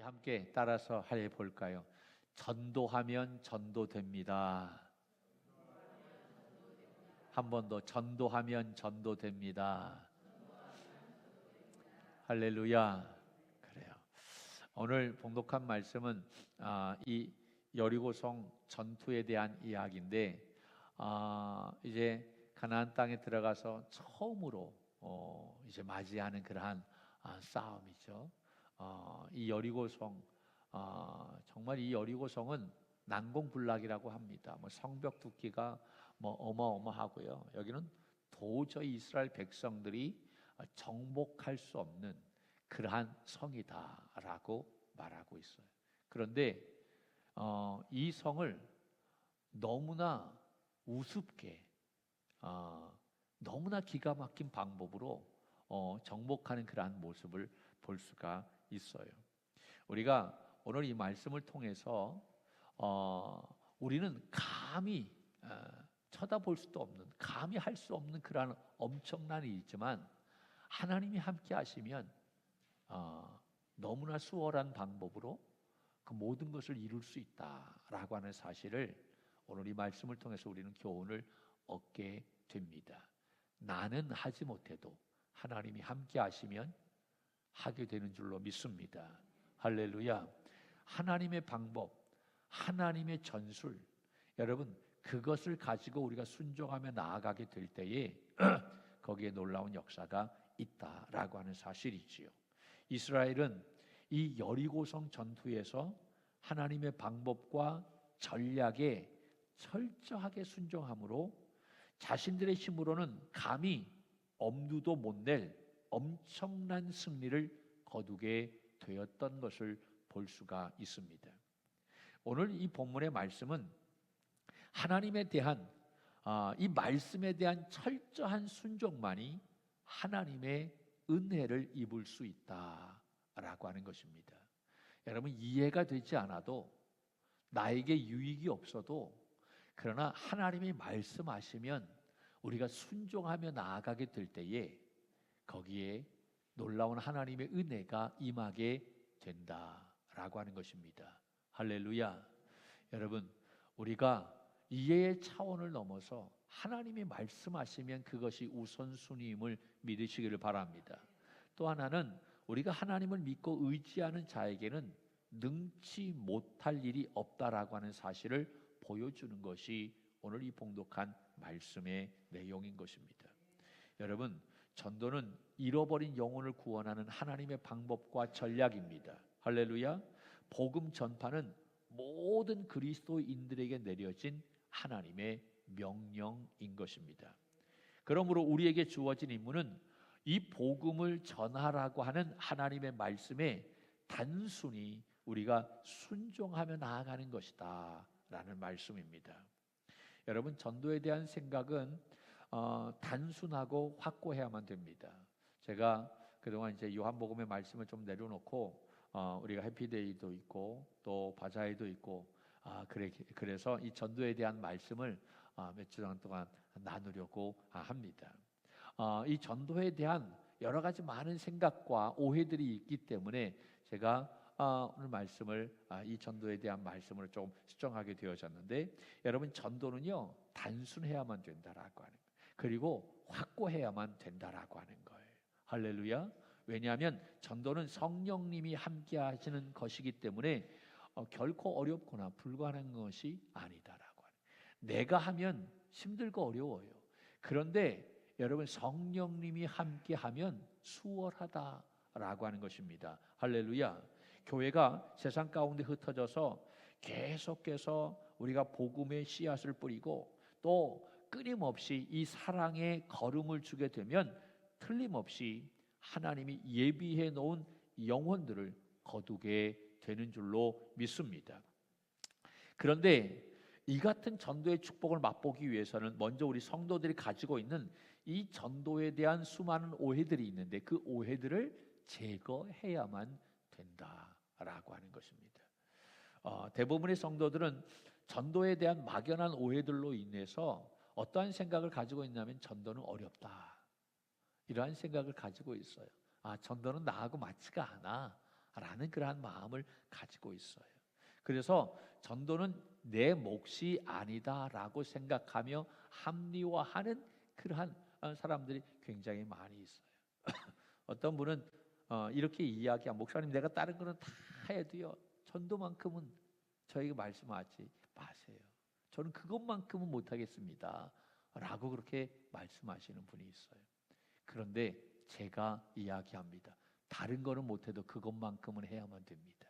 함께 따라서 해 볼까요? 전도하면 전도됩니다. 한 번 더, 전도하면 전도됩니다. 할렐루야. 그래요. 오늘 봉독한 말씀은 이 여리고성 전투에 대한 이야기인데, 이제 가나안 땅에 들어가서 처음으로 이제 맞이하는 그러한 싸움이죠. 이 여리고성, 정말 이 여리고성은 난공불락이라고 합니다. 성벽 두께가 어마어마하고요. 여기는 도저히 이스라엘 백성들이 정복할 수 없는 그러한 성이다라고 말하고 있어요. 그런데 이 성을 너무나 우습게, 너무나 기가 막힌 방법으로 정복하는 그러한 모습을 볼 수가 있어요. 우리가 오늘 이 말씀을 통해서 우리는 감히 쳐다볼 수도 없는, 감히 할 수 없는 그러한 엄청난 일이지만 하나님이 함께 하시면 너무나 수월한 방법으로 그 모든 것을 이룰 수 있다라고 하는 사실을 오늘 이 말씀을 통해서 우리는 교훈을 얻게 됩니다. 나는 하지 못해도 하나님이 함께 하시면 하게 되는 줄로 믿습니다. 할렐루야. 하나님의 방법, 하나님의 전술, 여러분 그것을 가지고 우리가 순종하며 나아가게 될 때에 거기에 놀라운 역사가 있다라고 하는 사실이지요. 이스라엘은 이 여리고성 전투에서 하나님의 방법과 전략에 철저하게 순종함으로 자신들의 힘으로는 감히 엄두도 못 낼 엄청난 승리를 거두게 되었던 것을 볼 수가 있습니다. 오늘 이 본문의 말씀은 하나님에 대한 이 말씀에 대한 철저한 순종만이 하나님의 은혜를 입을 수 있다라고 하는 것입니다. 여러분 이해가 되지 않아도 나에게 유익이 없어도 그러나 하나님이 말씀하시면 우리가 순종하며 나아가게 될 때에 거기에 놀라운 하나님의 은혜가 임하게 된다라고 하는 것입니다. 할렐루야. 여러분 우리가 이해의 차원을 넘어서 하나님이 말씀하시면 그것이 우선순위임을 믿으시기를 바랍니다. 또 하나는 우리가 하나님을 믿고 의지하는 자에게는 능치 못할 일이 없다라고 하는 사실을 보여주는 것이 오늘 이 봉독한 말씀의 내용인 것입니다. 여러분 전도는 잃어버린 영혼을 구원하는 하나님의 방법과 전략입니다. 할렐루야. 복음 전파는 모든 그리스도인들에게 내려진 하나님의 명령인 것입니다. 그러므로 우리에게 주어진 임무는 이 복음을 전하라고 하는 하나님의 말씀에 단순히 우리가 순종하며 나아가는 것이다 라는 말씀입니다. 여러분 전도에 대한 생각은 단순하고 확고해야만 됩니다. 제가 그동안 이제 요한복음의 말씀을 좀 내려놓고 우리가 해피데이도 있고 또 바자회도 있고 그래서 이 전도에 대한 말씀을 몇 주 동안 나누려고 합니다. 이 전도에 대한 여러 가지 많은 생각과 오해들이 있기 때문에 제가 오늘 말씀을 이 전도에 대한 말씀을 좀 수정하게 되어졌는데 여러분 전도는요 단순해야만 된다라고 하는 거예요. 그리고 확고해야만 된다라고 하는 거예요. 할렐루야. 왜냐하면 전도는 성령님이 함께 하시는 것이기 때문에 결코 어렵거나 불가능한 것이 아니다라고 하는 거예요. 내가 하면 힘들고 어려워요. 그런데 여러분 성령님이 함께 하면 수월하다라고 하는 것입니다. 할렐루야. 교회가 세상 가운데 흩어져서 계속해서 우리가 복음의 씨앗을 뿌리고 또 끊임없이 이 사랑의 걸음을 주게 되면 틀림없이 하나님이 예비해 놓은 영혼들을 거두게 되는 줄로 믿습니다. 그런데 이 같은 전도의 축복을 맛보기 위해서는 먼저 우리 성도들이 가지고 있는 이 전도에 대한 수많은 오해들이 있는데 그 오해들을 제거해야만 된다라고 하는 것입니다. 대부분의 성도들은 전도에 대한 막연한 오해들로 인해서 어떠한 생각을 가지고 있냐면 전도는 어렵다 이러한 생각을 가지고 있어요. 전도는 나하고 맞지가 않아. 라는 그러한 마음을 가지고 있어요. 그래서 전도는 내 몫이 아니다라고 생각하며 합리화하는 그러한 사람들이 굉장히 많이 있어요. 어떤 분은 이렇게 이야기한, 목사님 내가 다른 거는 다 해도요 전도만큼은 저에게 말씀하지 마세요. 저는 그것만큼은 못하겠습니다 라고 그렇게 말씀하시는 분이 있어요. 그런데 제가 이야기합니다. 다른 거는 못해도 그것만큼은 해야만 됩니다.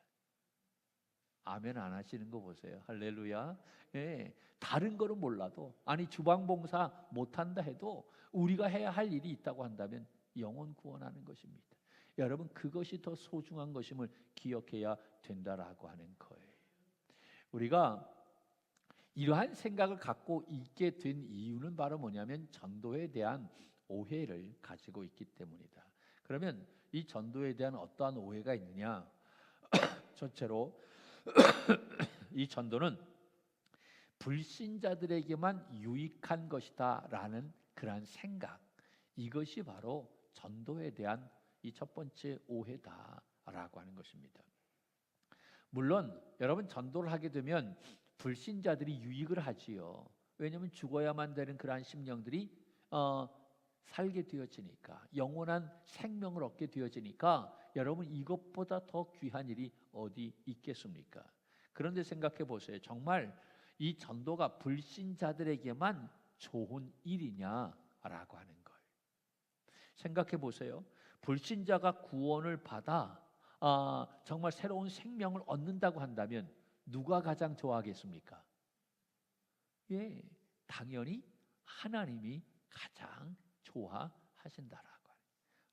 아멘 안 하시는 거 보세요. 할렐루야. 예, 다른 거는 몰라도, 아니 주방봉사 못한다 해도 우리가 해야 할 일이 있다고 한다면 영혼 구원하는 것입니다. 여러분, 그것이 더 소중한 것임을 기억해야 된다라고 하는 거예요. 우리가 이러한 생각을 갖고 있게 된 이유는 바로 뭐냐면 전도에 대한 오해를 가지고 있기 때문이다. 그러면 이 전도에 대한 어떠한 오해가 있느냐? 첫째로 이 전도는 불신자들에게만 유익한 것이다라는 그러한 생각, 이것이 바로 전도에 대한 이 첫 번째 오해다라고 하는 것입니다. 물론 여러분, 전도를 하게 되면 불신자들이 유익을 하지요. 왜냐하면 죽어야만 되는 그러한 심령들이 살게 되어지니까, 영원한 생명을 얻게 되어지니까 여러분, 이것보다 더 귀한 일이 어디 있겠습니까? 그런데 생각해 보세요. 정말 이 전도가 불신자들에게만 좋은 일이냐라고 하는 거예요. 생각해 보세요. 불신자가 구원을 받아 정말 새로운 생명을 얻는다고 한다면 누가 가장 좋아하겠습니까? 예, 당연히 하나님이 가장 좋아하신다라고 하는,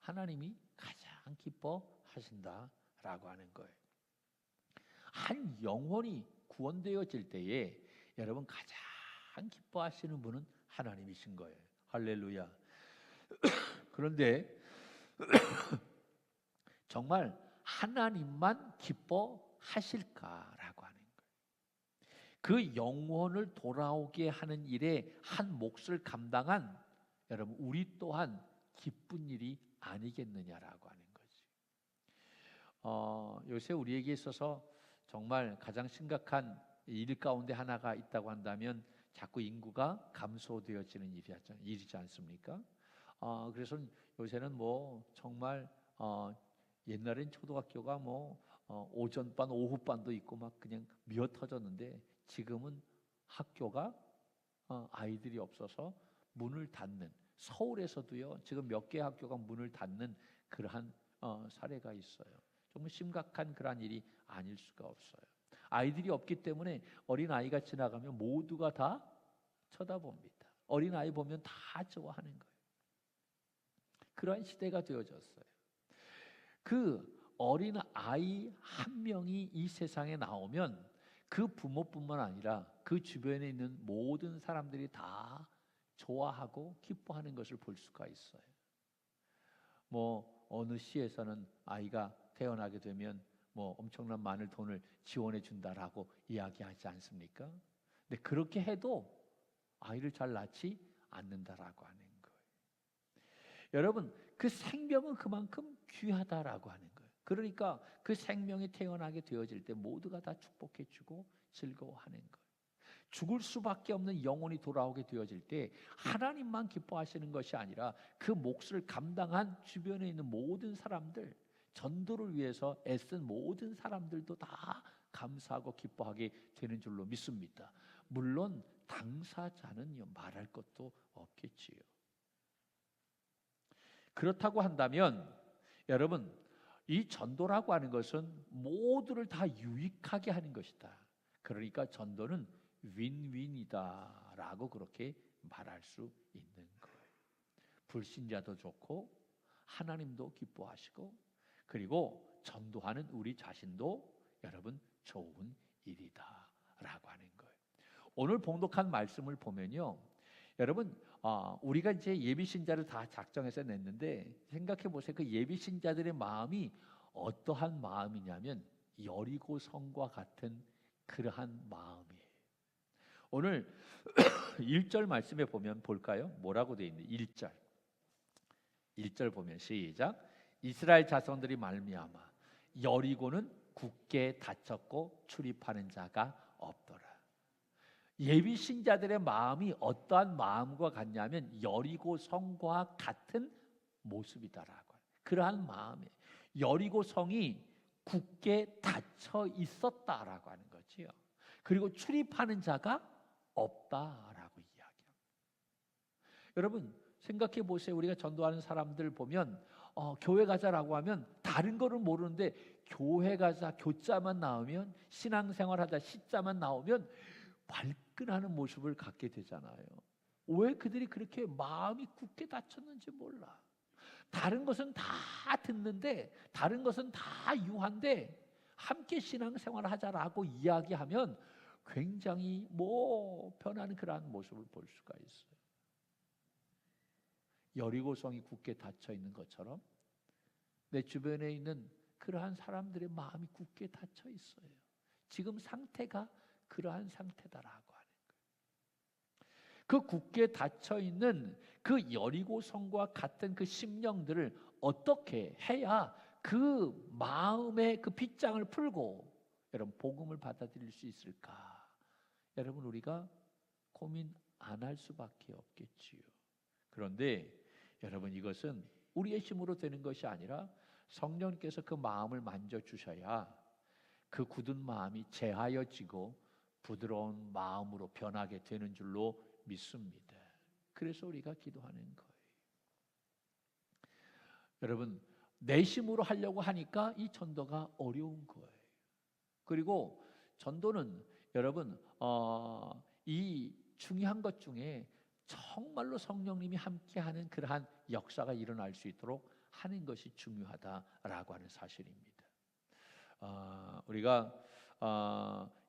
하나님이 가장 기뻐하신다라고 하는 거예요. 한 영혼이 구원되어질 때에 여러분 가장 기뻐하시는 분은 하나님이신 거예요. 할렐루야. 그런데 정말 하나님만 기뻐하실까라고 하는 거예요. 그 영혼을 돌아오게 하는 일에 한 몫을 감당한 여러분, 우리 또한 기쁜 일이 아니겠느냐라고 하는 거지. 요새 우리에게 있어서 정말 가장 심각한 일 가운데 하나가 있다고 한다면 자꾸 인구가 감소되어지는 일이지 않습니까? 그래서 요새는 뭐 정말 옛날엔 초등학교가 뭐 오전반, 오후반도 있고 막 그냥 미어 터졌는데 지금은 학교가 아이들이 없어서 문을 닫는, 서울에서도요 지금 몇 개 학교가 문을 닫는 그러한 사례가 있어요. 정말 심각한 그러한 일이 아닐 수가 없어요. 아이들이 없기 때문에 어린 아이가 지나가면 모두가 다 쳐다봅니다. 어린 아이 보면 다 좋아하는 거예요. 그러한 시대가 되어졌어요. 그 어린 아이 한 명이 이 세상에 나오면 그 부모뿐만 아니라 그 주변에 있는 모든 사람들이 다 좋아하고 기뻐하는 것을 볼 수가 있어요. 뭐 어느 시에서는 아이가 태어나게 되면 뭐 엄청난 많은 돈을 지원해 준다라고 이야기하지 않습니까? 근데 그렇게 해도 아이를 잘 낳지 않는다라고 하는 거예요. 여러분, 그 생명은 그만큼 귀하다라고 하는 거예요. 그러니까 그 생명이 태어나게 되어질 때 모두가 다 축복해 주고 즐거워하는 거예요. 죽을 수밖에 없는 영혼이 돌아오게 되어질 때 하나님만 기뻐하시는 것이 아니라 그 몫을 감당한 주변에 있는 모든 사람들, 전도를 위해서 애쓴 모든 사람들도 다 감사하고 기뻐하게 되는 줄로 믿습니다. 물론 당사자는요 말할 것도 없겠지요. 그렇다고 한다면 여러분, 이 전도라고 하는 것은 모두를 다 유익하게 하는 것이다. 그러니까 전도는 윈윈이다라고 그렇게 말할 수 있는 거예요. 불신자도 좋고 하나님도 기뻐하시고, 그리고 전도하는 우리 자신도 여러분 좋은 일이다라고 하는 거예요. 오늘 봉독한 말씀을 보면요, 여러분 우리가 이제 예비 신자를 다 작정해서 냈는데 생각해 보세요. 그 예비 신자들의 마음이 어떠한 마음이냐면 여리고 성과 같은 그러한 마음이에요. 오늘 1절 말씀에 보면 볼까요? 뭐라고 되어 있는지. 1절 보면 시작. 이스라엘 자손들이 말미암아 여리고는 굳게 닫혔고 출입하는 자가 없더라. 예비 신자들의 마음이 어떠한 마음과 같냐면 여리고 성과 같은 모습이다라고. 그러한 마음에 여리고 성이 굳게 닫혀 있었다라고 하는 거지요. 그리고 출입하는 자가 없다라고 이야기합니다. 여러분 생각해 보세요. 우리가 전도하는 사람들 보면 교회 가자라고 하면 다른 거를 모르는데 교회 가자 교자만 나오면, 신앙생활하자 시자만 나오면 발끈하는 모습을 갖게 되잖아요. 왜 그들이 그렇게 마음이 굳게 닫혔는지 몰라. 다른 것은 다 듣는데, 다른 것은 다 유한데 함께 신앙생활 하자라고 이야기하면 굉장히 변하는 그러한 모습을 볼 수가 있어요. 여리고성이 굳게 닫혀 있는 것처럼 내 주변에 있는 그러한 사람들의 마음이 굳게 닫혀 있어요. 지금 상태가 그러한 상태다라고 하는 거예요. 그 굳게 닫혀 있는 그 여리고성과 같은 그 심령들을 어떻게 해야 그 마음의 그 빗장을 풀고 여러분 복음을 받아들일 수 있을까? 여러분 우리가 고민 안 할 수밖에 없겠지요. 그런데 여러분 이것은 우리의 힘으로 되는 것이 아니라 성령께서 그 마음을 만져주셔야 그 굳은 마음이 재하여지고 부드러운 마음으로 변하게 되는 줄로 믿습니다. 그래서 우리가 기도하는 거예요. 여러분 내 힘으로 하려고 하니까 이 전도가 어려운 거예요. 그리고 전도는 여러분 이 중요한 것 중에 정말로 성령님이 함께하는 그러한 역사가 일어날 수 있도록 하는 것이 중요하다라고 하는 사실입니다. 우리가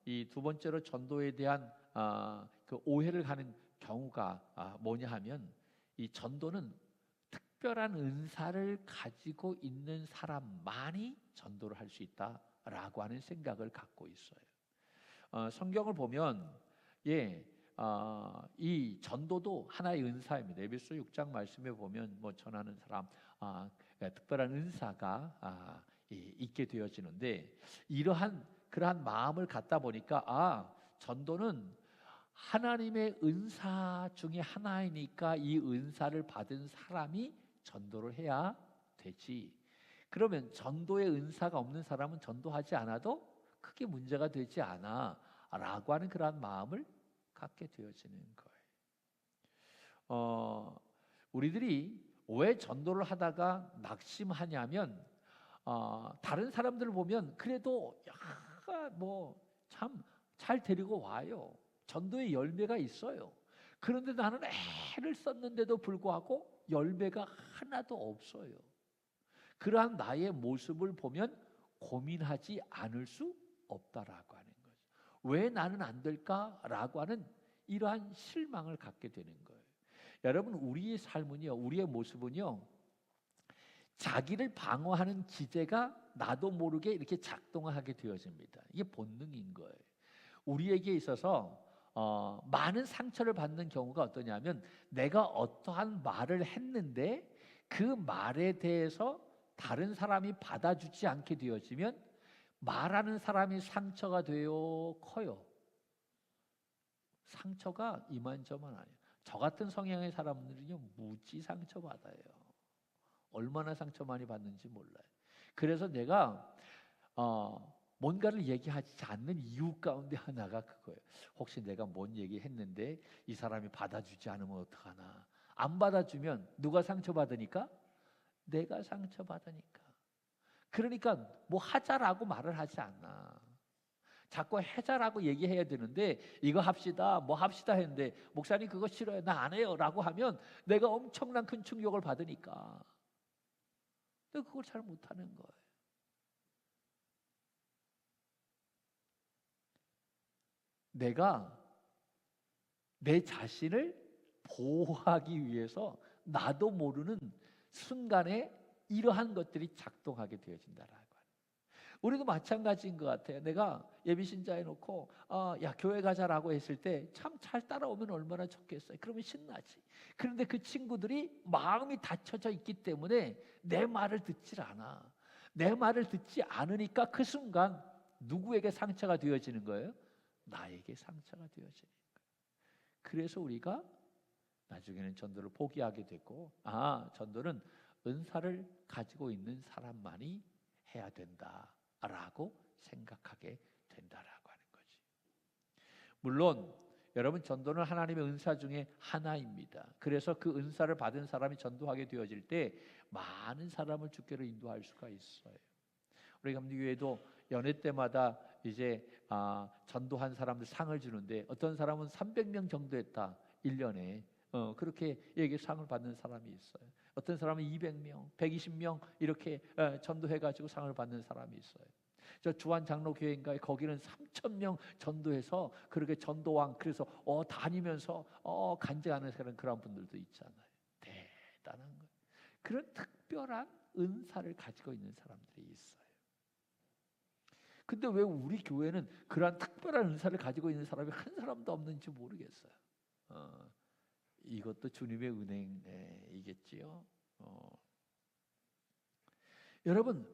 이 두 번째로 전도에 대한 그 오해를 하는 경우가 뭐냐 하면 이 전도는 특별한 은사를 가지고 있는 사람만이 전도를 할 수 있다라고 하는 생각을 갖고 있어요. 성경을 보면 이 전도도 하나의 은사입니다. 에베소 6장 말씀에 보면 전하는 사람 특별한 은사가 있게 되어지는데 그러한 마음을 갖다 보니까 전도는 하나님의 은사 중에 하나이니까 이 은사를 받은 사람이 전도를 해야 되지. 그러면 전도의 은사가 없는 사람은 전도하지 않아도 크게 문제가 되지 않아 라고 하는 그러한 마음을 갖게 되어지는 거예요. 우리들이 왜 전도를 하다가 낙심하냐면 다른 사람들을 보면 그래도 참 잘 데리고 와요. 전도의 열매가 있어요. 그런데 나는 애를 썼는데도 불구하고 열매가 하나도 없어요. 그러한 나의 모습을 보면 고민하지 않을 수 없다라고 하는 거죠. 왜 나는 안 될까라고 하는 이러한 실망을 갖게 되는 거예요. 여러분 우리의 삶은요, 우리의 모습은요, 자기를 방어하는 기제가 나도 모르게 이렇게 작동하게 되어집니다. 이게 본능인 거예요. 우리에게 있어서 많은 상처를 받는 경우가 어떠냐면 내가 어떠한 말을 했는데 그 말에 대해서 다른 사람이 받아주지 않게 되어지면 말하는 사람이 상처가 되어 커요. 상처가 이만저만 아니에요. 저 같은 성향의 사람들은요 무지 상처받아요. 얼마나 상처 많이 받는지 몰라요. 그래서 내가 뭔가를 얘기하지 않는 이유 가운데 하나가 그거예요. 혹시 내가 뭔 얘기했는데 이 사람이 받아주지 않으면 어떡하나. 안 받아주면 누가 상처받으니까? 내가 상처받으니까. 그러니까 뭐 하자라고 말을 하지 않나. 자꾸 해자라고 얘기해야 되는데 이거 합시다 뭐 합시다 했는데 목사님 그거 싫어요 나 안 해요 라고 하면 내가 엄청난 큰 충격을 받으니까 내가 그걸 잘 못하는 거예요. 내가 내 자신을 보호하기 위해서 나도 모르는 순간에 이러한 것들이 작동하게 되어진다라고 하는. 우리도 마찬가지인 것 같아요. 내가 예비신자 해놓고 야 교회 가자라고 했을 때 참 잘 따라오면 얼마나 좋겠어요. 그러면 신나지. 그런데 그 친구들이 마음이 닫혀져 있기 때문에 내 말을 듣질 않아. 내 말을 듣지 않으니까 그 순간 누구에게 상처가 되어지는 거예요? 나에게 상처가 되어지는 거예요. 그래서 우리가 나중에는 전도를 포기하게 되고, 전도는 은사를 가지고 있는 사람만이 해야 된다라고 생각하게 된다라고 하는 거지. 물론 여러분, 전도는 하나님의 은사 중에 하나입니다. 그래서 그 은사를 받은 사람이 전도하게 되어질 때 많은 사람을 주께로 인도할 수가 있어요. 우리 감리교회도 연회 때마다 이제 전도한 사람들 상을 주는데, 어떤 사람은 300명 정도 했다 1년에 그렇게 얘기 상을 받는 사람이 있어요. 어떤 사람은 200명, 120명 이렇게 전도해가지고 상을 받는 사람이 있어요. 저 주한 장로교회인가에 거기는 3,000명 전도해서 그렇게 전도왕, 그래서 다니면서 간증하는 그런 분들도 있잖아요. 대단한 거예요. 그런 특별한 은사를 가지고 있는 사람들이 있어요. 근데 왜 우리 교회는 그러한 특별한 은사를 가지고 있는 사람이 한 사람도 없는지 모르겠어요. 이것도 주님의 은행이겠지요. 여러분,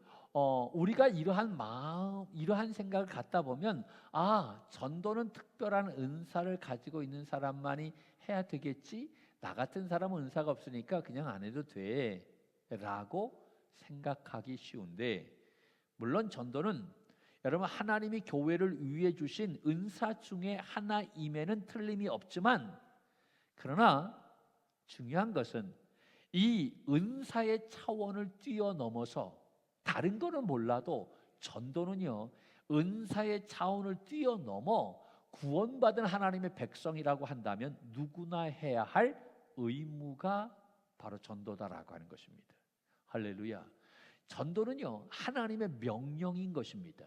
우리가 이러한 마음, 이러한 생각을 갖다 보면, 전도는 특별한 은사를 가지고 있는 사람만이 해야 되겠지, 나 같은 사람은 은사가 없으니까 그냥 안 해도 돼 라고 생각하기 쉬운데, 물론 전도는 여러분 하나님이 교회를 위해 주신 은사 중에 하나임에는 틀림이 없지만, 그러나 중요한 것은 이 은사의 차원을 뛰어넘어서, 다른 거는 몰라도 전도는요 은사의 차원을 뛰어넘어 구원받은 하나님의 백성이라고 한다면 누구나 해야 할 의무가 바로 전도다라고 하는 것입니다. 할렐루야. 전도는요 하나님의 명령인 것입니다.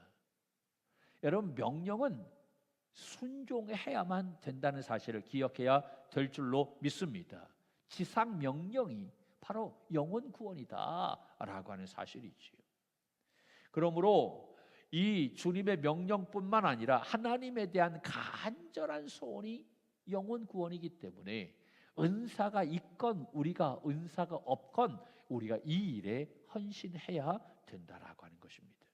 여러분, 명령은 순종해야만 된다는 사실을 기억해야 될 줄로 믿습니다. 지상 명령이 바로 영혼 구원이다 라고 하는 사실이지요. 그러므로 이 주님의 명령뿐만 아니라 하나님에 대한 간절한 소원이 영혼 구원이기 때문에, 은사가 있건 우리가 은사가 없건 우리가 이 일에 헌신해야 된다라고 하는 것입니다.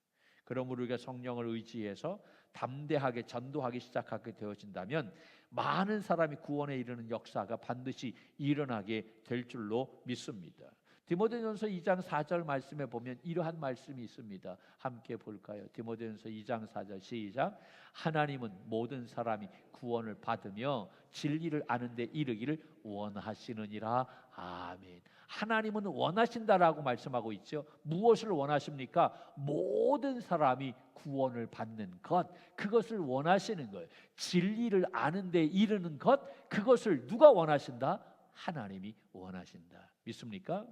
그러므로 우리가 성령을 의지해서 담대하게 전도하기 시작하게 되어진다면 많은 사람이 구원에 이르는 역사가 반드시 일어나게 될 줄로 믿습니다. 디모데전서 2장 4절 말씀에 보면 이러한 말씀이 있습니다. 함께 볼까요? 디모데전서 2장 4절 시작. 하나님은 모든 사람이 구원을 받으며 진리를 아는 데 이르기를 원하시느니라. 아멘. 하나님은 원하신다라고 말씀하고 있죠. 무엇을 원하십니까? 모든 사람이 구원을 받는 것, 그것을 원하시는 거예요. 진리를 아는 데 이르는 것, 그것을 누가 원하신다? 하나님이 원하신다. 믿습니까?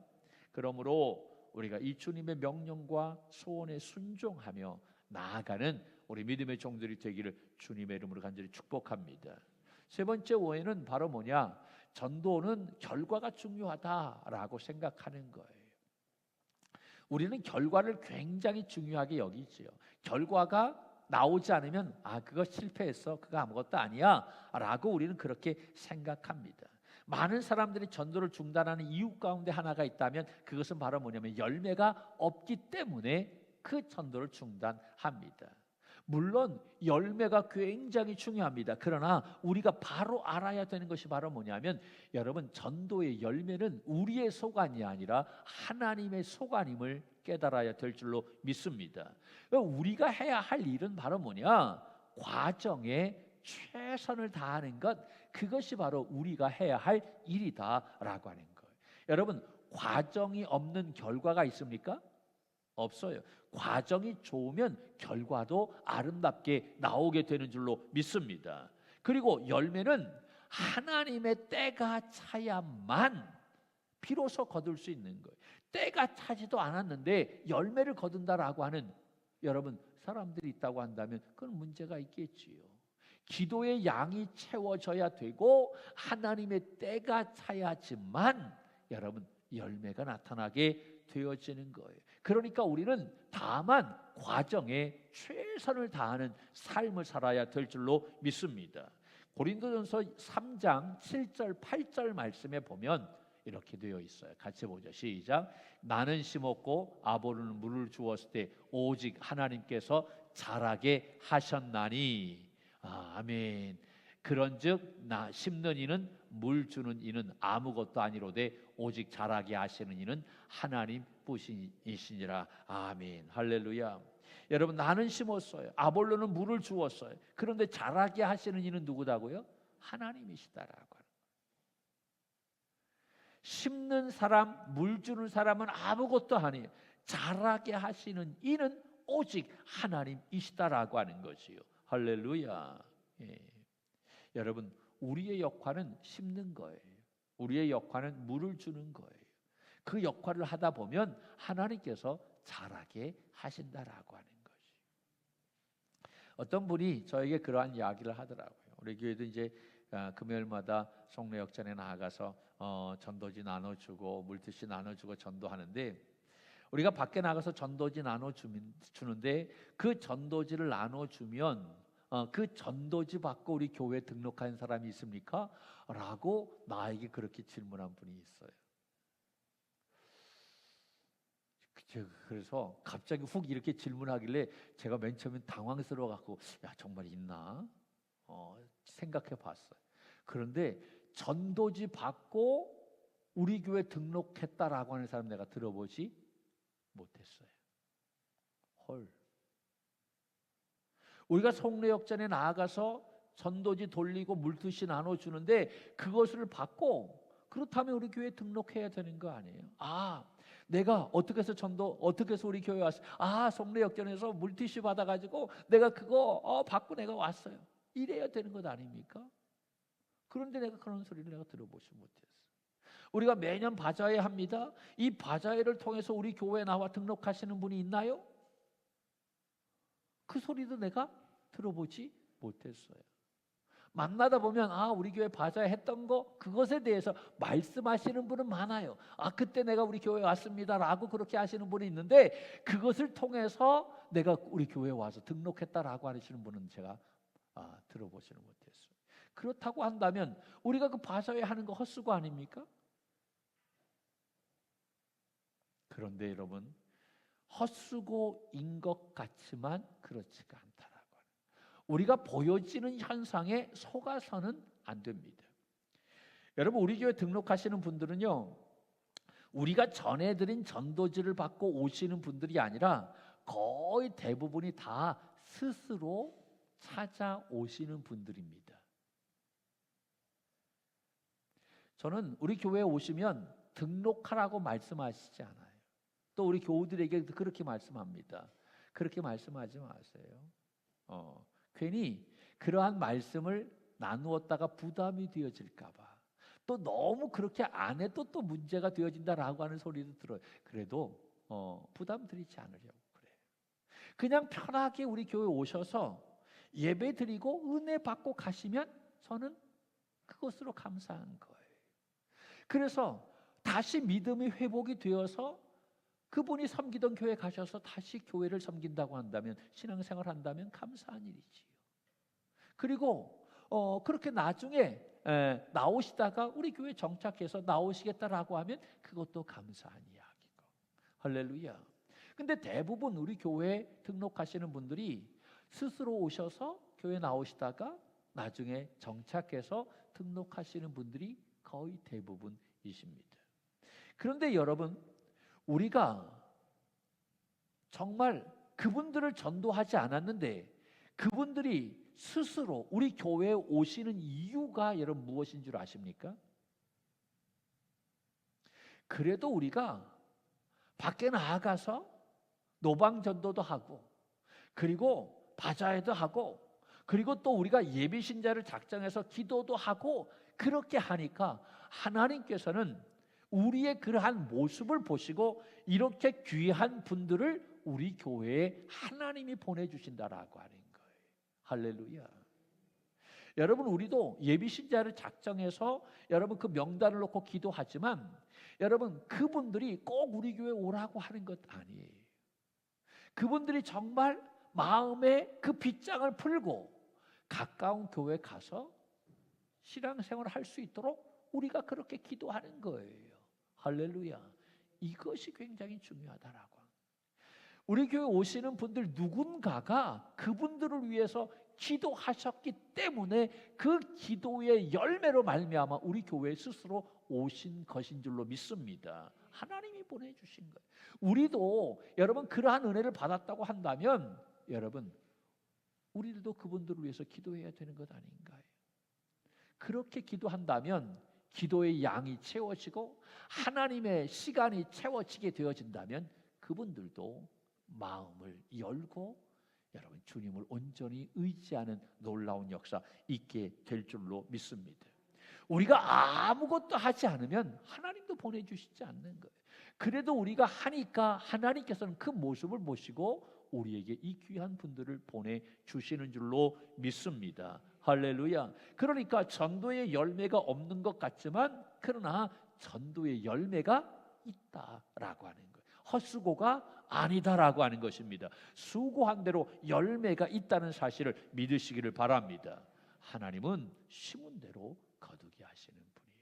그러므로 우리가 이 주님의 명령과 소원에 순종하며 나아가는 우리 믿음의 종들이 되기를 주님의 이름으로 간절히 축복합니다. 세 번째 오해는 바로 뭐냐? 전도는 결과가 중요하다라고 생각하는 거예요. 우리는 결과를 굉장히 중요하게 여기지요. 결과가 나오지 않으면 그거 실패했어, 그거 아무것도 아니야 라고 우리는 그렇게 생각합니다. 많은 사람들이 전도를 중단하는 이유 가운데 하나가 있다면 그것은 바로 뭐냐면 열매가 없기 때문에 그 전도를 중단합니다. 물론 열매가 굉장히 중요합니다. 그러나 우리가 바로 알아야 되는 것이 바로 뭐냐면, 여러분, 전도의 열매는 우리의 소관이 아니라 하나님의 소관임을 깨달아야 될 줄로 믿습니다. 우리가 해야 할 일은 바로 뭐냐? 과정에 최선을 다하는 것, 그것이 바로 우리가 해야 할 일이다라고 하는 거예요. 여러분, 과정이 없는 결과가 있습니까? 없어요. 과정이 좋으면 결과도 아름답게 나오게 되는 줄로 믿습니다. 그리고 열매는 하나님의 때가 차야만 비로소 거둘 수 있는 거예요. 때가 차지도 않았는데 열매를 거둔다라고 하는 여러분 사람들이 있다고 한다면 그건 문제가 있겠지요. 기도의 양이 채워져야 되고 하나님의 때가 차야지만 여러분 열매가 나타나게 되어지는 거예요. 그러니까 우리는 다만 과정에 최선을 다하는 삶을 살아야 될 줄로 믿습니다. 고린도전서 3장 7절 8절 말씀에 보면 이렇게 되어 있어요. 같이 보죠. 시작. 나는 심었고 아볼로는 물을 주었을 때 오직 하나님께서 자라게 하셨나니. 아멘. 그런즉 나 심는 이는 물 주는 이는 아무것도 아니로되 오직 자라게 하시는 이는 하나님 뿐이시니라. 아멘. 할렐루야. 여러분, 나는 심었어요. 아볼로는 물을 주었어요. 그런데 자라게 하시는 이는 누구다고요? 하나님이시다라고. 심는 사람, 물 주는 사람은 아무것도 아니에요. 자라게 하시는 이는 오직 하나님이시다라고 하는 것이요. 할렐루야. 예. 여러분, 우리의 역할은 심는 거예요. 우리의 역할은 물을 주는 거예요. 그 역할을 하다 보면 하나님께서 자라게 하신다라고 하는 것이. 어떤 분이 저에게 그러한 이야기를 하더라고요. 우리 교회도 이제 금요일마다 송내역전에 나가서 전도지 나눠주고 물티슈 나눠주고 전도하는데, 우리가 밖에 나가서 전도지 나눠주는데 그 전도지를 나눠주면 그 전도지 받고 우리 교회에 등록한 사람이 있습니까? 라고 나에게 그렇게 질문한 분이 있어요. 그래서 갑자기 훅 이렇게 질문하길래 제가 맨 처음엔 당황스러워 갖고 야, 정말 있나? 생각해 봤어요. 그런데 전도지 받고 우리 교회 등록했다라고 하는 사람 내가 들어보지 못했어요. 헐. 우리가 송내역전에 나아가서 전도지 돌리고 물티슈 나눠주는데 그것을 받고, 그렇다면 우리 교회에 등록해야 되는 거 아니에요? 내가 어떻게 해서 어떻게 해서 우리 교회 왔어요? 송내역전에서 물티슈 받아가지고 내가 그거 받고 내가 왔어요. 이래야 되는 것 아닙니까? 그런데 내가 그런 소리를 내가 들어보지 못했어요. 우리가 매년 바자회 합니다. 이 바자회를 통해서 우리 교회에 나와 등록하시는 분이 있나요? 그 소리도 내가 들어보지 못했어요. 만나다 보면 우리 교회 바자회 했던 거, 그것에 대해서 말씀하시는 분은 많아요. 그때 내가 우리 교회에 왔습니다라고 그렇게 하시는 분이 있는데, 그것을 통해서 내가 우리 교회에 와서 등록했다라고 하시는 분은 제가 들어보지는 못했어요. 그렇다고 한다면 우리가 그 바자회 하는 거 헛수고 아닙니까? 그런데 여러분, 헛수고인 것 같지만 그렇지가 않다라고. 우리가 보여지는 현상에 속아서는 안 됩니다. 여러분, 우리 교회 등록하시는 분들은요, 우리가 전해드린 전도지를 받고 오시는 분들이 아니라 거의 대부분이 다 스스로 찾아오시는 분들입니다. 저는 우리 교회에 오시면 등록하라고 말씀하시지 않아요. 또 우리 교우들에게 그렇게 말씀합니다. 그렇게 말씀하지 마세요. 괜히 그러한 말씀을 나누었다가 부담이 되어질까 봐, 또 너무 그렇게 안 해도 또 문제가 되어진다라고 하는 소리도 들어요. 그래도 부담 드리지 않으려고 그래요. 그냥 편하게 우리 교회 오셔서 예배 드리고 은혜 받고 가시면 저는 그것으로 감사한 거예요. 그래서 다시 믿음이 회복이 되어서 그분이 섬기던 교회 가셔서 다시 교회를 섬긴다고 한다면, 신앙생활 한다면 감사한 일이지요. 그리고 그렇게 나중에 나오시다가 우리 교회 정착해서 나오시겠다라고 하면 그것도 감사한 이야기고. 할렐루야. 근데 대부분 우리 교회에 등록하시는 분들이 스스로 오셔서 교회 나오시다가 나중에 정착해서 등록하시는 분들이 거의 대부분이십니다. 그런데 여러분, 우리가 정말 그분들을 전도하지 않았는데 그분들이 스스로 우리 교회에 오시는 이유가 여러분 무엇인 줄 아십니까? 그래도 우리가 밖에 나가서 노방전도도 하고, 그리고 바자회도 하고, 그리고 또 우리가 예비신자를 작정해서 기도도 하고, 그렇게 하니까 하나님께서는 우리의 그러한 모습을 보시고 이렇게 귀한 분들을 우리 교회에 하나님이 보내주신다라고 하는 거예요. 할렐루야. 여러분, 우리도 예비신자를 작정해서 여러분 그 명단을 놓고 기도하지만, 여러분 그분들이 꼭 우리 교회에 오라고 하는 것 아니에요. 그분들이 정말 마음에 그 빗장을 풀고 가까운 교회에 가서 신앙생활을 할 수 있도록 우리가 그렇게 기도하는 거예요. 할렐루야. 이것이 굉장히 중요하다라고. 우리 교회 오시는 분들 누군가가 그분들을 위해서 기도하셨기 때문에 그 기도의 열매로 말미암아 우리 교회 스스로 오신 것인 줄로 믿습니다. 하나님이 보내주신 거예요. 우리도 여러분 그러한 은혜를 받았다고 한다면 여러분 우리들도 그분들을 위해서 기도해야 되는 것 아닌가요? 그렇게 기도한다면 기도의 양이 채워지고 하나님의 시간이 채워지게 되어진다면 그분들도 마음을 열고 여러분 주님을 온전히 의지하는 놀라운 역사 있게 될 줄로 믿습니다. 우리가 아무것도 하지 않으면 하나님도 보내주시지 않는 거예요. 그래도 우리가 하니까 하나님께서는 그 모습을 보시고 우리에게 이 귀한 분들을 보내주시는 줄로 믿습니다. 할렐루야. 그러니까 전도의 열매가 없는 것 같지만 그러나 전도의 열매가 있다라고 하는 거예요. 헛수고가 아니다라고 하는 것입니다. 수고한 대로 열매가 있다는 사실을 믿으시기를 바랍니다. 하나님은 심은 대로 거두게 하시는 분이에요.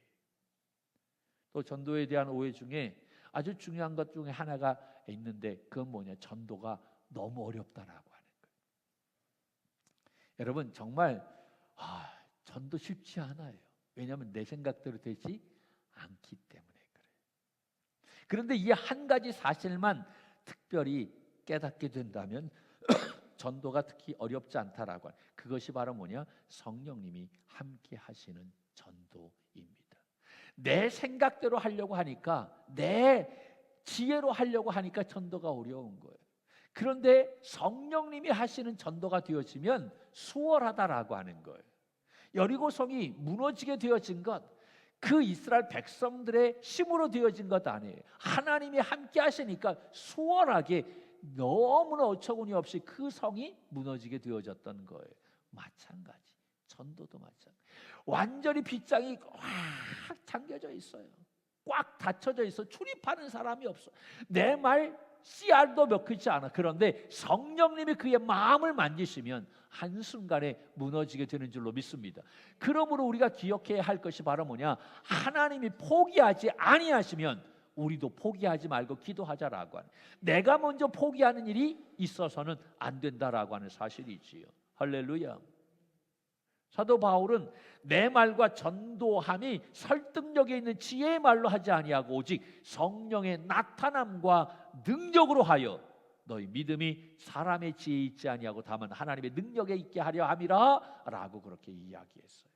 또 전도에 대한 오해 중에 아주 중요한 것 중에 하나가 있는데 그건 뭐냐? 전도가 너무 어렵다라고 하는 거예요. 여러분 정말 전도 쉽지 않아요. 왜냐하면 내 생각대로 되지 않기 때문에 그래요. 그런데 이 한 가지 사실만 특별히 깨닫게 된다면 전도가 특히 어렵지 않다라고 하는 그것이 바로 뭐냐? 성령님이 함께 하시는 전도입니다. 내 생각대로 하려고 하니까 내 지혜로 하려고 하니까 전도가 어려운 거예요. 그런데 성령님이 하시는 전도가 되어지면 수월하다라고 하는 거예요. 여리고성이 무너지게 되어진 것, 그 이스라엘 백성들의 힘으로 되어진 것 아니에요. 하나님이 함께 하시니까 수월하게 너무나 어처구니 없이 그 성이 무너지게 되어졌던 거예요. 마찬가지, 전도도 마찬가지. 완전히 빗장이 꽉 잠겨져 있어요. 꽉 닫혀져 있어. 출입하는 사람이 없어. 내 말 씨알도 먹히지 않아. 그런데 성령님이 그의 마음을 만지시면 한순간에 무너지게 되는 줄로 믿습니다. 그러므로 우리가 기억해야 할 것이 바로 뭐냐? 하나님이 포기하지 아니하시면 우리도 포기하지 말고 기도하자라고 하는, 내가 먼저 포기하는 일이 있어서는 안 된다라고 하는 사실이지요. 할렐루야. 사도 바울은 내 말과 전도함이 설득력에 있는 지혜의 말로 하지 아니하고 오직 성령의 나타남과 능력으로 하여 너희 믿음이 사람의 지혜에 있지 아니하고 다만 하나님의 능력에 있게 하려 함이라 라고 그렇게 이야기했어요.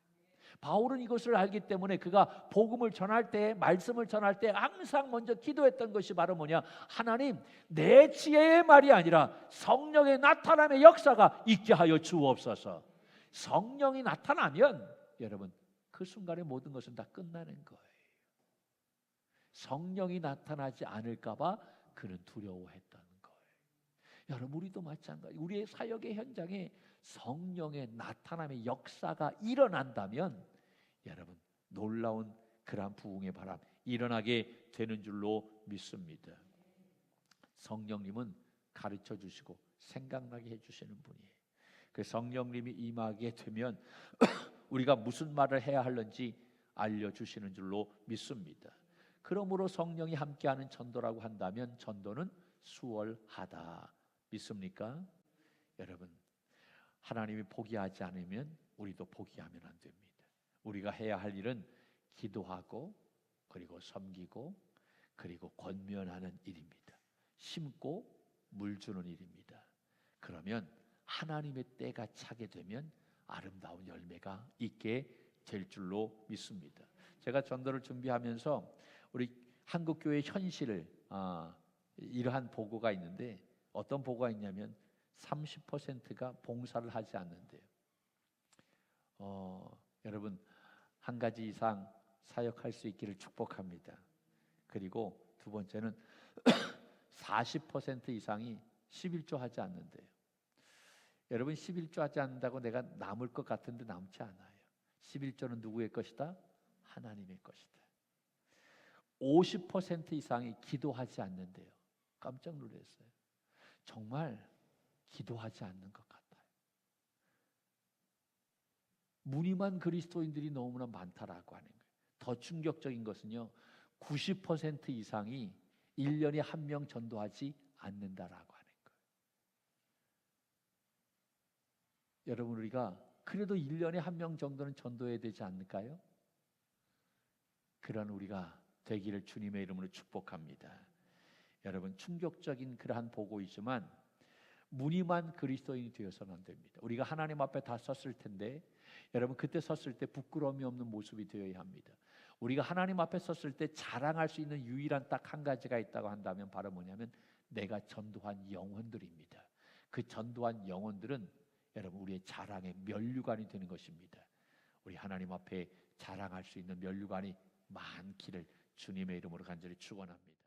바울은 이것을 알기 때문에 그가 복음을 전할 때, 말씀을 전할 때 항상 먼저 기도했던 것이 바로 뭐냐? 하나님, 내 지혜의 말이 아니라 성령의 나타남의 역사가 있게 하여 주옵소서. 성령이 나타나면 여러분 그 순간에 모든 것은 다 끝나는 거예요. 성령이 나타나지 않을까 봐 그는 두려워했던 거예요. 여러분 우리도 마찬가지. 우리의 사역의 현장에 성령의 나타남의 역사가 일어난다면 여러분 놀라운 그러한 부흥의 바람 일어나게 되는 줄로 믿습니다. 성령님은 가르쳐 주시고 생각나게 해주시는 분이에요. 그 성령님이 임하게 되면 우리가 무슨 말을 해야 하는지 알려주시는 줄로 믿습니다. 그러므로 성령이 함께하는 전도라고 한다면 전도는 수월하다. 믿습니까? 여러분 하나님이 포기하지 않으면 우리도 포기하면 안 됩니다. 우리가 해야 할 일은 기도하고 그리고 섬기고 그리고 권면하는 일입니다. 심고 물 주는 일입니다. 그러면 하나님의 때가 차게 되면 아름다운 열매가 있게 될 줄로 믿습니다. 제가 전도를 준비하면서 우리 한국교회 현실을 이러한 보고가 있는데 어떤 보고가 있냐면 30%가 봉사를 하지 않는데요. 여러분 한 가지 이상 사역할 수 있기를 축복합니다. 그리고 두 번째는 40% 이상이 11조 하지 않는데요. 여러분 11조 하지 않는다고 내가 남을 것 같은데 남지 않아요. 11조는 누구의 것이다? 하나님의 것이다. 50% 이상이 기도하지 않는데요. 깜짝 놀랐어요. 정말 기도하지 않는 것 같아요. 무늬만 그리스도인들이 너무나 많다라고 하는 거예요. 더 충격적인 것은요. 90% 이상이 1년에 한 명 전도하지 않는다라고 하는 거예요. 여러분, 우리가 그래도 1년에 한 명 정도는 전도해야 되지 않을까요? 그런 우리가 되기를 주님의 이름으로 축복합니다. 여러분, 충격적인 그러한 보고이지만 무늬만 그리스도인이 되어서는 안 됩니다. 우리가 하나님 앞에 다 섰을 텐데, 여러분, 그때 섰을 때 부끄러움이 없는 모습이 되어야 합니다. 우리가 하나님 앞에 섰을 때 자랑할 수 있는 유일한 딱 한 가지가 있다고 한다면 바로 뭐냐면 내가 전도한 영혼들입니다. 그 전도한 영혼들은 여러분 우리의 자랑의 면류관이 되는 것입니다. 우리 하나님 앞에 자랑할 수 있는 면류관이 많기를 주님의 이름으로 간절히 축원합니다.